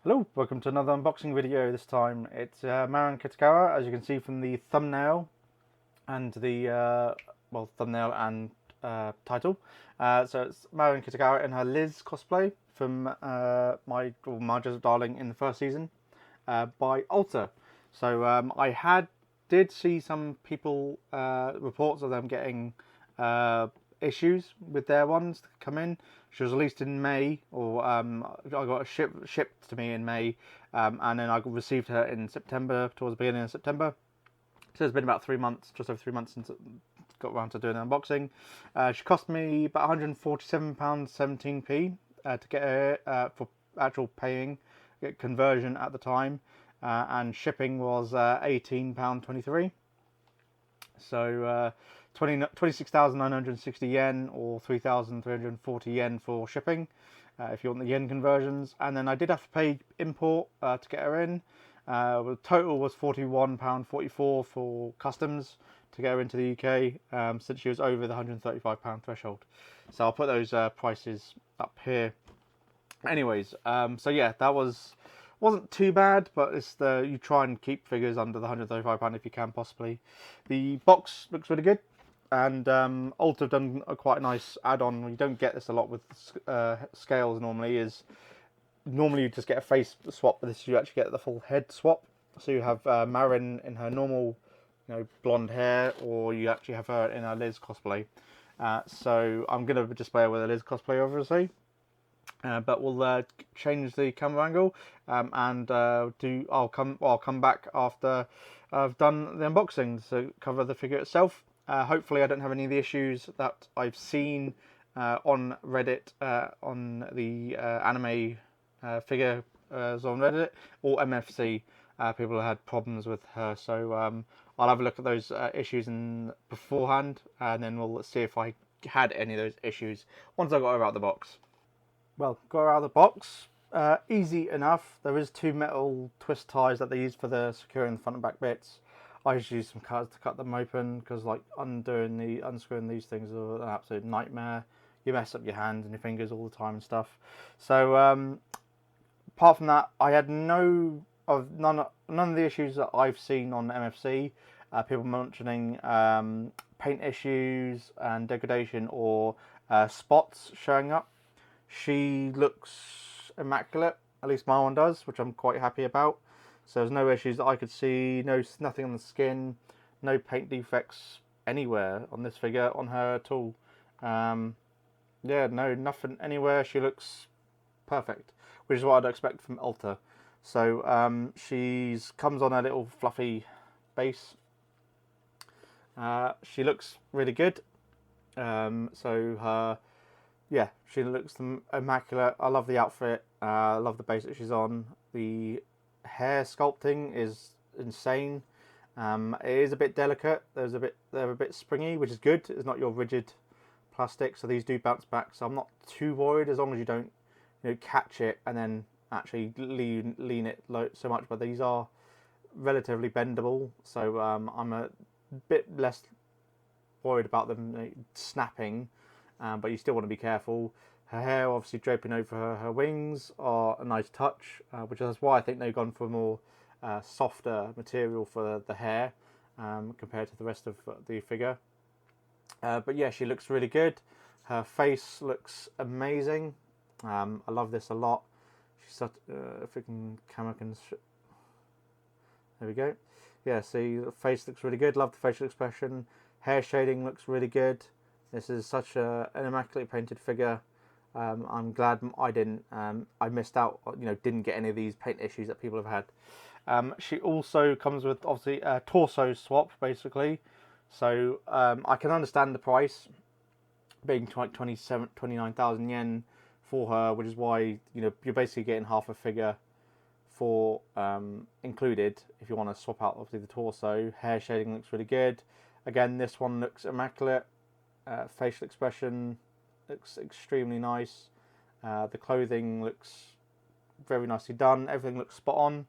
Hello, welcome to another unboxing video. This time it's Marin Kitagawa, as you can see from the thumbnail and the thumbnail and title. So it's Marin Kitagawa in her Liz cosplay from My Just Darling in the first season by Alter. So did see some people reports of them getting issues with their ones that come in. She was released in May, or I got shipped to me in May, and then I received her in September, towards the beginning of September. So it's been about 3 months, just over 3 months since I got around to doing the unboxing. She cost me about £147.17 to get her for actual paying, get conversion at the time, and shipping was £18.23. So 26,960 yen or 3,340 yen for shipping if you want the yen conversions. And then I did have to pay import to get her in. The total was £41.44 for customs to get her into the UK since she was over the £135 threshold. So I'll put those prices up here. Anyways, so yeah, that wasn't too bad, but you try and keep figures under the £135 if you can possibly. The box looks really good, and Ulta have done quite a nice add-on. You don't get this a lot with scales normally. Normally you just get a face swap, but this you actually get the full head swap. So you have Marin in her normal, blonde hair, or you actually have her in her Liz cosplay. So I'm gonna display her with a Liz cosplay, obviously. But we'll change the camera angle and I'll come back after I've done the unboxing to cover the figure itself. Hopefully I don't have any of the issues that I've seen on Reddit on the anime figure on Reddit or MFC. People had problems with her, so I'll have a look at those issues beforehand, and then we'll see if I had any of those issues once I got her out of the box. Well, got her out of the box. Easy enough. There is two metal twist ties that they use for the securing the front and back bits. I just use some cutters to cut them open because like unscrewing these things are an absolute nightmare. You mess up your hands and your fingers all the time and stuff. So apart from that, I had none of the issues that I've seen on MFC. People mentioning paint issues and degradation or spots showing up. She looks immaculate, at least my one does, which I'm quite happy about. So there's no issues that I could see, nothing on the skin, no paint defects anywhere on this figure, on her at all. Yeah, no, nothing anywhere. She looks perfect, which is what I'd expect from Ulta. So she's comes on a little fluffy base. She looks really good. Yeah, she looks immaculate. I love the outfit. I love the base that she's on. The hair sculpting is insane. It is a bit delicate. They're a bit springy, which is good. It's not your rigid plastic, so these do bounce back. So I'm not too worried as long as you don't, catch it and then actually lean it so much. But these are relatively bendable, so I'm a bit less worried about them snapping. But you still want to be careful. Her hair obviously draping over her wings are a nice touch, which is why I think they've gone for a more softer material for the hair compared to the rest of the figure. But yeah, she looks really good. Her face looks amazing. I love this a lot. She's such if we can camera can. There we go. Yeah, see, the face looks really good. Love the facial expression. Hair shading looks really good. This is such an immaculately painted figure. I'm glad I didn't. I missed out. Didn't get any of these paint issues that people have had. She also comes with obviously a torso swap, basically. So I can understand the price being 29,000 yen for her, which is why you're basically getting half a figure for included if you want to swap out obviously the torso. Hair shading looks really good. Again, this one looks immaculate. Facial expression looks extremely nice. The clothing looks very nicely done. Everything looks spot on.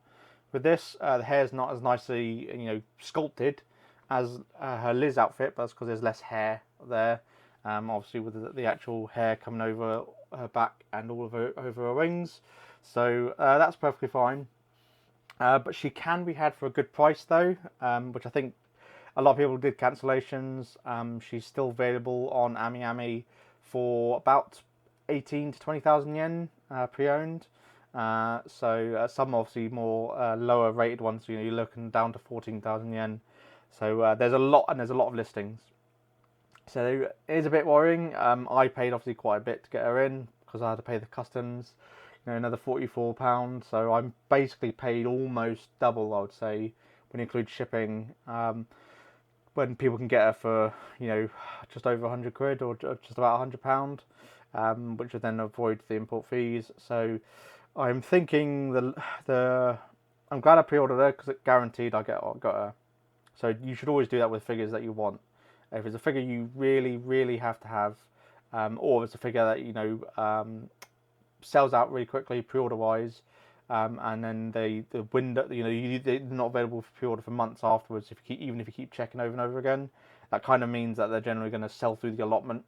With this, the hair's not as nicely, sculpted as her Liz outfit, but that's because there's less hair there. Obviously, with the actual hair coming over her back and all over her wings. So that's perfectly fine. But she can be had for a good price though, which I think a lot of people did cancellations. She's still available on AmiAmi for about 18 to 20,000 yen pre-owned. So some obviously more lower rated ones, you know, you're looking down to 14,000 yen. So there's a lot, and there's a lot of listings. So it is a bit worrying. I paid obviously quite a bit to get her in because I had to pay the customs, you know, another £44. So I'm basically paid almost double, I would say, when you include shipping. When people can get her for, you know, just over 100 quid or just about £100, which would then avoid the import fees. So I'm thinking I'm glad I pre-ordered her because it guaranteed I got her. So you should always do that with figures that you want. If it's a figure you really, really have to have, or if it's a figure that, you know, sells out really quickly pre-order wise, and then the window, you know, they're not available for pre-order for months afterwards. Even if you keep checking over and over again, that kind of means that they're generally going to sell through the allotment.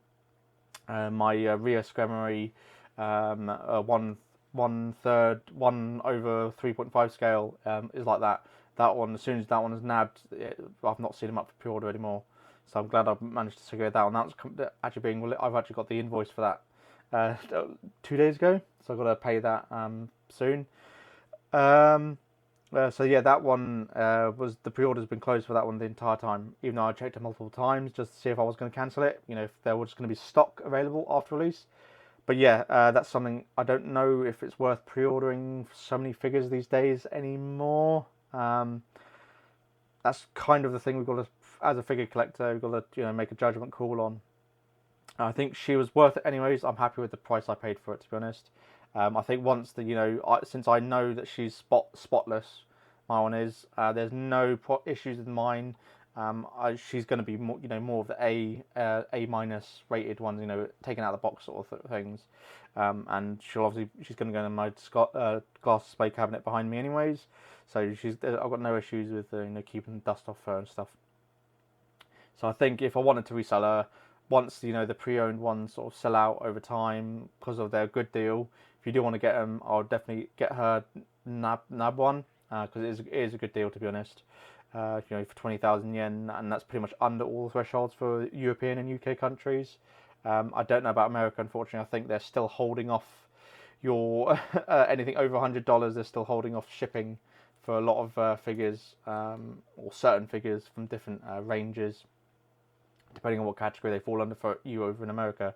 My Rio Scremery, one third, 1/3.5 scale, is like that. That one, as soon as that one is nabbed, I've not seen them up for pre-order anymore. So I'm glad I've managed to secure that one. That's actually being, I've actually got the invoice for that 2 days ago, so I've got to pay that soon. So yeah, that one was, the pre-order's been closed for that one the entire time, even though I checked it multiple times just to see if I was going to cancel it, you know, if there was going to be stock available after release. But yeah, that's something, I don't know if it's worth pre-ordering so many figures these days anymore. That's kind of the thing we've got to, as a figure collector, we've got to, you know, make a judgment call on. I think she was worth it anyways. I'm happy with the price I paid for it, to be honest. I think once the, you know, since I know that she's spotless, my one is, there's no issues with mine. She's going to be more, you know, more of the A minus rated ones, you know, taken out of the box sort of things. And she's going to go in my glass display cabinet behind me anyways. So I've got no issues with you know, keeping dust off her and stuff. So I think if I wanted to resell her, once, you know, the pre-owned ones sort of sell out over time because of their good deal, if you do want to get them, I'll definitely get her nab one, because it is a good deal, to be honest. You know, for 20,000 yen, and that's pretty much under all the thresholds for European and UK countries. I don't know about America, unfortunately. I think they're still holding off your anything over $100. They're still holding off shipping for a lot of figures, or certain figures from different ranges, depending on what category they fall under for you over in America.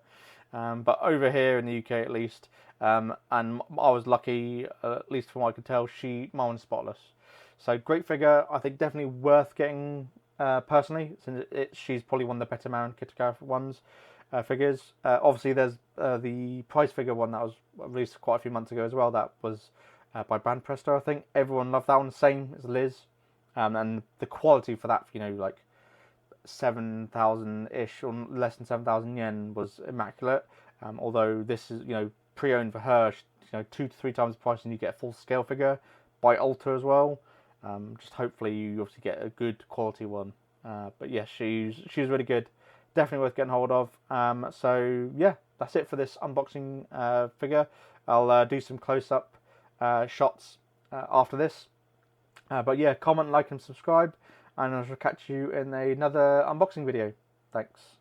But over here in the UK at least, and I was lucky, at least from what I could tell, my one's spotless. So great figure, I think definitely worth getting personally, since she's probably one of the better Marin Kitagawa ones, figures. Obviously there's the price figure one that was released quite a few months ago as well, that was by Brand Presto, I think. Everyone loved that one, same as Liz. And the quality for that, you know, like 7,000-ish or less than 7,000 yen was immaculate. Although this is, you know, pre-owned for her, you know, 2 to 3 times the price, and you get a full scale figure by Alter as well. Just hopefully you obviously get a good quality one. But yeah, she's really good. Definitely worth getting hold of. So yeah, that's it for this unboxing figure. I'll do some close-up shots after this. But yeah, comment, like and subscribe, and I shall catch you in another unboxing video. Thanks.